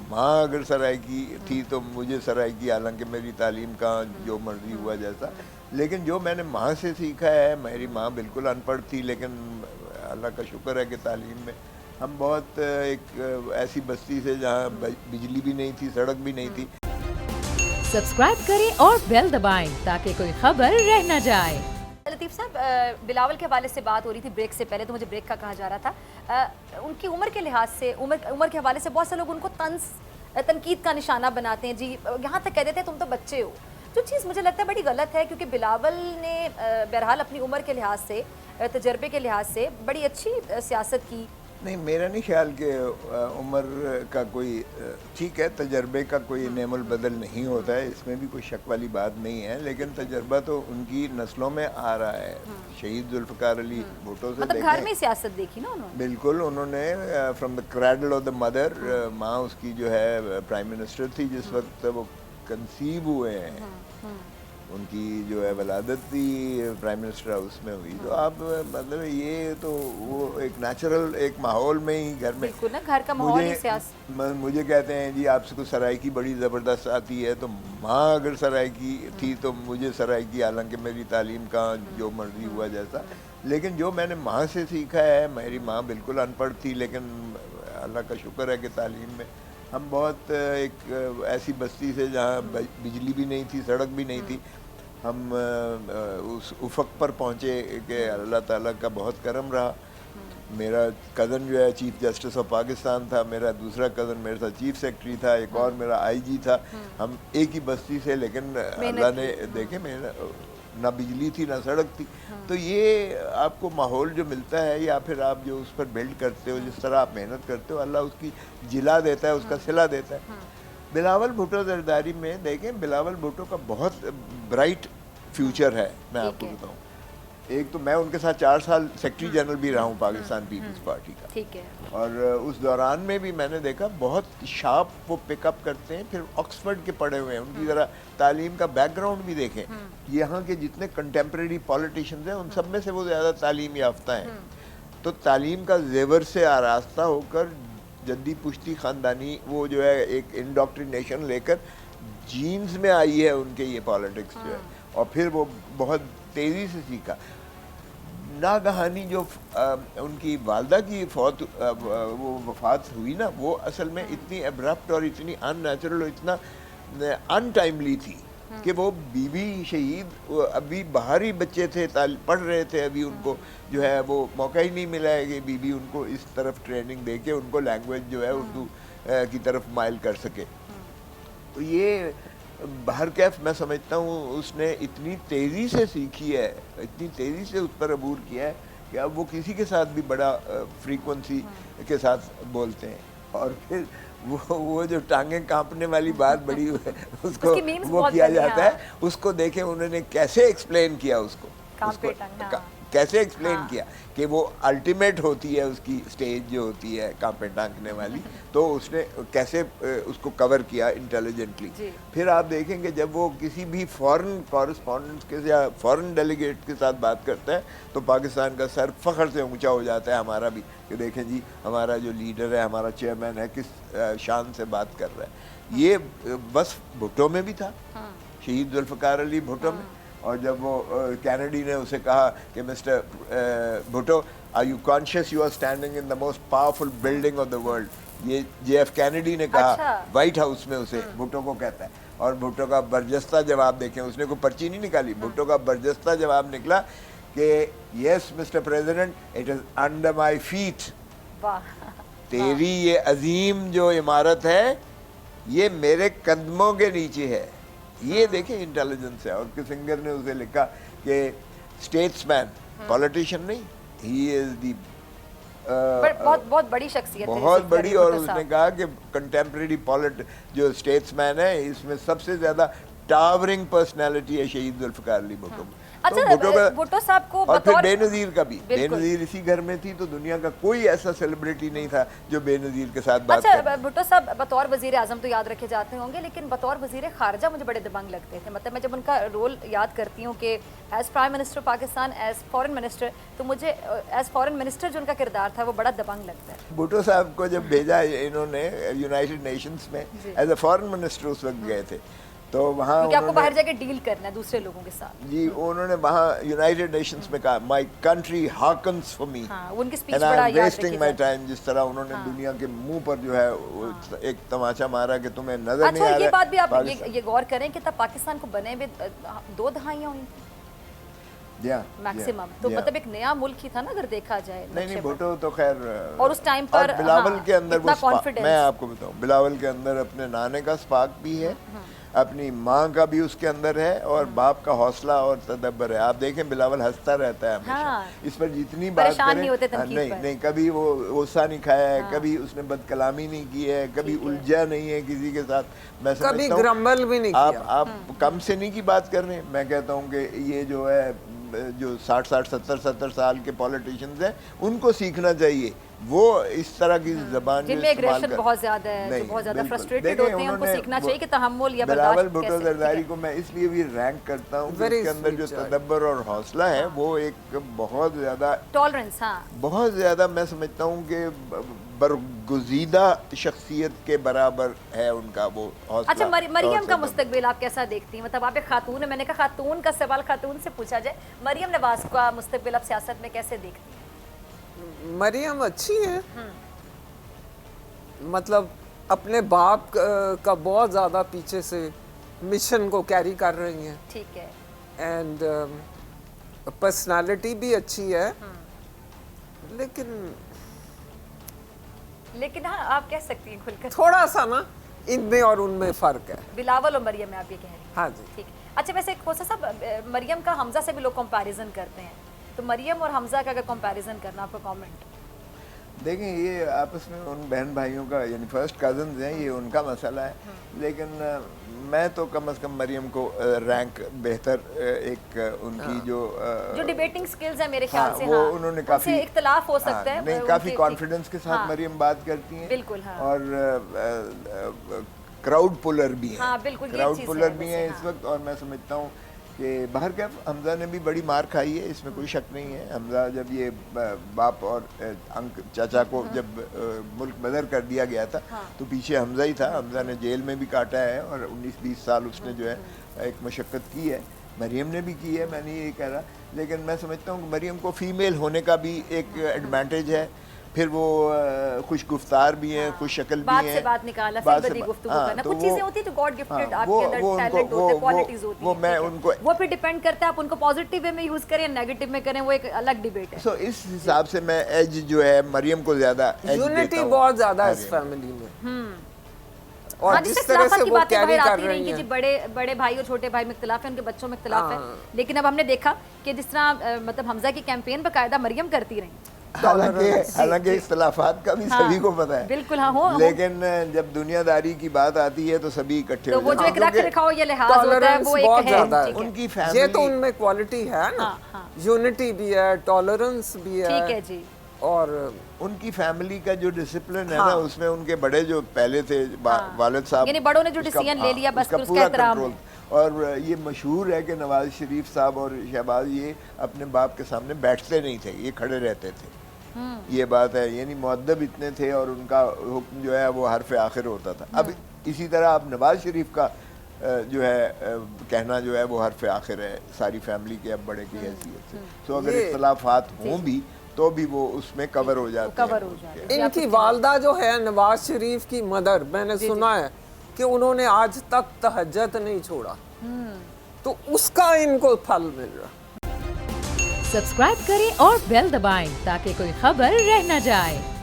ماں اگر سرائیکی تھی تو مجھے سرائیکی، حالانکہ میری تعلیم کہاں، جو مرضی ہوا جیسا، لیکن جو میں نے ماں سے سیکھا ہے، میری ماں بالکل ان پڑھ تھی، لیکن اللہ کا شکر ہے کہ تعلیم میں ہم بہت ایک ایسی بستی سے جہاں بجلی بھی نہیں تھی، سڑک بھی نہیں تھی. سبسکرائب کریں اور بیل دبائیں تاکہ کوئی خبر رہ نہ جائے. لطیف صاحب، بلاول کے حوالے سے بات ہو رہی تھی بریک سے پہلے، تو مجھے بریک کا کہا جا رہا تھا. ان کی عمر کے لحاظ سے، عمر کے حوالے سے بہت سے لوگ ان کو تنقید کا نشانہ بناتے ہیں. جی یہاں تک کہہ دیتے ہیں تم تو بچے ہو، جو چیز مجھے لگتا ہے بڑی غلط ہے، کیونکہ بلاول نے بہرحال اپنی عمر کے لحاظ سے، تجربے کے لحاظ سے بڑی اچھی سیاست کی. نہیں، میرا نہیں خیال کہ عمر کا کوئی، ٹھیک ہے تجربے کا کوئی نعم البدل نہیں ہوتا ہے، اس میں بھی کوئی شک والی بات نہیں ہے، لیکن تجربہ تو ان کی نسلوں میں آ رہا ہے. شہید ذوالفقار علی بھٹو سے مطلب گھر میں سیاست دیکھی نا انہوں نے. بالکل، انہوں نے from the cradle of the mother, ماں اس کی جو ہے پرائم منسٹر تھی جس وقت وہ کنسیو ہوئے ہیں، ان کی جو ہے ولادت بھی پرائم منسٹر ہاؤس میں ہوئی. تو آپ مطلب یہ تو وہ ایک نیچرل ایک ماحول میں ہی گھر میں، بالکل نا، گھر کا ماحول ہی سیاست. مجھے کہتے ہیں جی آپ سے کوئی سرائیکی بڑی زبردست آتی ہے، تو ماں اگر سرائیکی تھی تو مجھے سرائیکی، حالانکہ میری تعلیم کہاں، جو مرضی ہوا جیسا، لیکن جو میں نے ماں سے سیکھا ہے، میری ماں بالکل ان پڑھ تھی، لیکن اللہ کا شکر ہے کہ تعلیم میں ہم بہت ایک ایسی بستی سے جہاں بجلی بھی نہیں تھی، سڑک بھی نہیں تھی، ہم اس افق پر پہنچے کہ اللہ تعالیٰ کا بہت کرم رہا. میرا کزن جو ہے چیف جسٹس آف پاکستان تھا، میرا دوسرا کزن میرے ساتھ چیف سیکرٹری تھا، ایک اور میرا آئی جی تھا. ہم ایک ہی بستی سے، لیکن اللہ نے دیکھے نہ بجلی تھی نہ سڑک تھی. تو یہ آپ کو ماحول جو ملتا ہے، یا پھر آپ جو اس پر بلڈ کرتے ہو، جس طرح آپ محنت کرتے ہو، اللہ اس کی جلا دیتا ہے، اس کا صلہ دیتا ہے. بلاول بھٹو زرداری میں دیکھیں، بلاول بھٹو کا بہت برائٹ فیوچر ہے. میں آپ کو بتاؤں، ایک تو میں ان کے ساتھ 4 سال سیکرٹری جنرل بھی رہا ہوں پاکستان پیپلز پارٹی کا، ٹھیک ہے، اور اس دوران میں بھی میں نے دیکھا بہت شارپ وہ پک اپ کرتے ہیں. پھر آکسفرڈ کے پڑھے ہوئے ہیں، ان کی ذرا تعلیم کا بیک گراؤنڈ بھی دیکھیں. یہاں کے جتنے کنٹمپریری پالیٹیشینز ہیں ان سب میں سے وہ زیادہ تعلیم یافتہ ہیں. تو تعلیم کا زیور سے آراستہ ہو کر جدی پشتی خاندانی وہ جو ہے ایک انڈاکٹرینیشن لے کر جینز میں آئی ہے ان کے یہ پالیٹکس جو ہے، اور پھر وہ بہت تیزی سے سیکھا. ناگہانی جو ان کی والدہ کی وہ وفات ہوئی نا، وہ اصل میں اتنی ابرپٹ اور اتنی ان نیچرل اور اتنا ان ٹائملی تھی کہ وہ بیوی شہید، ابھی باہر ہی بچے تھے، پڑھ رہے تھے، ابھی ان کو جو ہے وہ موقع ہی نہیں ملا ہے کہ بیوی ان کو اس طرف ٹریننگ دے کے ان کو لینگویج جو ہے اردو کی طرف مائل کر سکے. تو یہ باہر کیف میں سمجھتا ہوں اس نے اتنی تیزی سے سیکھی ہے، اتنی تیزی سے اس پر عبور کیا ہے کہ اب وہ کسی کے ساتھ بھی بڑا فریکوینسی کے ساتھ بولتے ہیں. اور پھر وہ جو ٹانگیں کانپنے والی بات بڑی اس کو وہ کیا جاتا ہے، اس کو دیکھیں انہوں نے کیسے ایکسپلین کیا، اس کو کیسے ایکسپلین کیا کہ وہ الٹیمیٹ ہوتی ہے اس کی سٹیج جو ہوتی ہے کانپے ٹانکنے والی، تو اس نے کیسے اس کو کور کیا انٹیلیجنٹلی. پھر آپ دیکھیں کہ جب وہ کسی بھی فورن کورسپونڈنٹ کے یا فورن ڈیلیگیٹ کے ساتھ بات کرتا ہے تو پاکستان کا سر فخر سے اونچا ہو جاتا ہے، ہمارا بھی، کہ دیکھیں جی ہمارا جو لیڈر ہے، ہمارا چیئرمین ہے، کس شان سے بات کر رہا ہے. یہ بس بھٹو میں بھی تھا، شہید ذوالفقار علی بھٹو میں. اور جب وہ کینیڈی نے اسے کہا کہ mister Bhutto, are you conscious you are standing in the most powerful building of the world, یہ جے ایف کینیڈی نے کہا وائٹ ہاؤس میں اسے، بھٹو کو کہتا ہے. اور بھٹو کا برجستہ جواب دیکھیں، اس نے کوئی پرچی نہیں نکالی، بھٹو کا برجستہ جواب نکلا کہ yes mister president, it is under my feet. تیری یہ عظیم جو عمارت ہے یہ میرے قدموں کے نیچے ہے. یہ دیکھیں انٹیلیجنس ہے. اور کسنگر نے اسے لکھا کہ اسٹیٹس مین، پولیٹیشین نہیں، ہی از دی بہت بڑی شخصیت، بہت بڑی. اور اس نے کہا کہ کنٹمپریری جو اسٹیٹس مین ہے اس میں سب سے زیادہ ٹاورنگ پرسنالٹی ہے شہید ذوالفقار علی بھٹو. अच्छा भुट्टो साहब को और फिर बतौर बेनज़ीर का भी, बिल्कुल। बेनज़ीर इसी घर में थी तो दुनिया का कोई ऐसा सेलिब्रिटी नहीं था जो बेनज़ीर के साथ बात करे। अच्छा भुट्टो साहब बतौर वज़ीर आज़म तो याद रखे जाते होंगे, लेकिन बतौर वज़ीर ख़ारजा मुझे बड़े दबंग लगते थे। मतलब मैं जब उनका रोल याद करती हूँ कि as prime minister Pakistan, as foreign minister, तो मुझे एज़ फॉरेन मिनिस्टर जो उनका किरदार था वो बड़ा दबंग लगता है। भुट्टो साहब को जब भेजा इन्होंने यूनाइटेड नेशंस में एज अ फॉरेन मिनिस्टर उस वक्त गए थे, तो वहाँ क्योंकि आपको बाहर जाके डील करना है दूसरे लोगों के साथ। जी उन्होंने वहाँ यूनाइटेड नेशंस में कहा माय कंट्री हार्कन्स फॉर मी हाँ, उनकी स्पीच एंड बड़ा आई एम याद वेस्टिंग रखी माय जाती टाइम, जिस तरह उन्होंने दुनिया के मुंह पर जो है वो एक तमाचा मारा कि तुम्हें नजर नहीं अच्छा आ रहा। ये बात भी आप पाकिस्तान- ये गौर करें कि तब पाकिस्तान को बने हुए 2 दहाइयाँ हुई थी मैक्सिमम, तो मतलब एक नया मुल्क ही था ना अगर देखा जाए। नहीं भुट्टो तो खैर और उस टाइम पर बिलावल के अंदर इतना वो confidence। मैं आपको बताऊं बिलावल के अंदर अपने नाने का स्पार्क भी है, अपनी माँ का भी उसके अंदर है, और बाप का हौसला और तदब्बर है। आप देखें बिलावल हंसता रहता है हमेशा। हाँ। इस पर जितनी बात परेशान करें नहीं होते तनकीद नहीं पर। नहीं कभी वो गुस्सा नहीं खाया है, कभी उसने बदकलामी नहीं की है, कभी उलझा नहीं है किसी के साथ। मैं कभी समझता हूं ग्रम्बल भी नहीं किया। आप कम से नहीं की बात कर रहे हैं। मैं कहता हूँ कि ये जो है जो 60-60 70-70 साल के पॉलिटिशियंस हैं उनको सीखना चाहिए। वो इस तरह की जबान जो जिनमें इस्तेमाल एग्रेशन कर- बहुत ज्यादा है, जो नहीं, बहुत ज्यादा बिल्कुल। फ्रस्ट्रेटेड देखिए, होते हैं, उनको उन्होंने सीखना वो- चाहिए कि तहम्मुल या बिलावल बर्दाश्त भुट्टो कैसे। जरदारी को मैं इसलिए भी रैंक करता हूँ कि Very उसके अंदर जो sweet child। तदब्बर और हौसला है वो एक बहुत ज्यादा टॉलरेंस, हाँ बहुत ज़्यादा मैं समझता हूँ कि बरगुज़ीदा शख्सियत के बराबर है उनका वो हौसला। अच्छा मरियम और का मुस्तकबिल आप कैसा देखती हैं? मतलब आप एक खातून है, मैंने कहा खातून का सवाल खातून से पूछा जाए, मरियम नवाज का मुस्तकबिल आप सियासत में कैसे देखती हैं? मरियम अच्छी है, मतलब अपने बाप का बहुत ज़्यादा पीछे से मिशन को कैरी कर रही हैं, ठीक है, एंड पर्सनालिटी भी अच्छी है, लेकिन हाँ आप कह सकती हैं खुलकर थोड़ा सा ना इनमें और उनमें फ़र्क है। बिलावल और मरियम में आप ये कह रही हैं। हाँ जी। ठीक। अच्छा वैसे खोसा साहब मरियम का हमजा से भी लोग कंपैरिजन करते हैं, तो मरियम और हमजा का अगर कंपैरिजन करना, आपका कमेंट? देखें ये आपस में उन बहन भाइयों का यानी फर्स्ट कजन्स हैं, ये उनका मसला है, लेकिन मैं तो कम से कम मरियम को रैंक बेहतर एक उनकी जो डिबेटिंग स्किल्स है मेरे ख्याल से, वो हाँ, उन्होंने उनसे काफी इख्तलाफ हो सकता है, नहीं काफी कॉन्फिडेंस के साथ हाँ, मरियम बात करती हैं, बिल्कुल, हाँ, और क्राउड पुलर भी हैं, हाँ, बिल्कुल, ये क्राउड चीज़ पुलर है भी वैसे, हैं हाँ। इस वक्त। और मैं समझता हूँ कि बाहर का हमजा ने भी बड़ी मार खाई है, इसमें कोई शक नहीं है। हमजा जब ये बाप और चाचा को जब मुल्क बदर कर दिया गया था, हाँ। तो पीछे हमजा ही था। हमजा ने जेल में भी काटा है और 19-20 साल उसने जो है एक मशक्क़त की है। मरियम ने भी की है, मैं नहीं ये कह रहा, लेकिन मैं समझता हूँ कि मरियम को फीमेल होने का भी एक एडवांटेज है। फिर वो खुश गुफ्तार भी हैं, खुश शक्ल भी हैं, बात से बात निकाला, बात फिर से बदी बात- गुफ्तगू हाँ, करना, तो कुछ चीजें होती है जो गॉड गिफ्टेड हाँ, आपके अंदर वो टैलेंट होते हैं, क्वालिटीज होती हैं, वो मैं ठीक है। उनको वो फिर डिपेंड करता है आप उनको पॉजिटिव वे में यूज करें या नेगेटिव में करें, वो एक अलग डिबेट है। सो इस हिसाब से मैं एज जो है मरियम को ज्यादा एज यूनिटी देता हूँ। बहुत ज़्यादा है मरियम। इस फैमिली में, हाँ, और जिससे जिस तरह खिलाफत से की वो बातें कैरी बाहर कर आती रही रही कि जी हैं। बड़े भाई और छोटे भाई में इख्तिलाफ है, उनके बच्चों में इख्तिलाफ है, हाँ। लेकिन अब हमने देखा कि जिस तरह मतलब हमजा की कैंपेन बाकायदा मरियम करती रही। हालांकि इख्तलाफात का भी हाँ, सभी को पता है, बिल्कुल, हाँ, हो लेकिन जब दुनियादारी की बात आती है तो सभी इकट्ठे तो हो वो जो जाते एक रख रखाव ये लिहाज होता है टॉलरेंस वो एक बहुत है, ज़्यादा ठीक है। है। उनकी ये फैमिली तो उनमें क्वालिटी है ना, हाँ, हाँ। यूनिटी भी है, टॉलरेंस भी है, ठीक है जी। और उनकी फैमिली का जो डिसिप्लिन है हाँ। ना, उसमें उनके बड़े जो पहले थे वालिद साहब, यानी बड़ों ने जो उसका- डिसीजन ले लिया, बस उसका उसका पूरा एहतराम कंट्रोल। और ये मशहूर है कि नवाज शरीफ साहब और शहबाज ये अपने बाप के सामने बैठते नहीं थे, ये खड़े रहते थे। ये बात है, यानी मुअद्दब इतने थे और उनका हुक्म जो है वो हरफ आखिर होता था। अब इसी तरह अब नवाज शरीफ का जो है कहना जो है वो हरफ आखिर है सारी फैमिली के अब बड़े की हैसियत से। तो अगर ये- इख्तलाफात हों भी तो भी वो उसमें कवर हो जाते हैं। कवर हो जाते हैं। इनकी वालदा जो है नवाज शरीफ की मदर, मैंने सुना है कि उन्होंने आज तक तहज्जुद नहीं छोड़ा, तो उसका इनको फल मिल रहा। सब्सक्राइब करें और बेल दबाएं ताकि कोई खबर रह न जाए।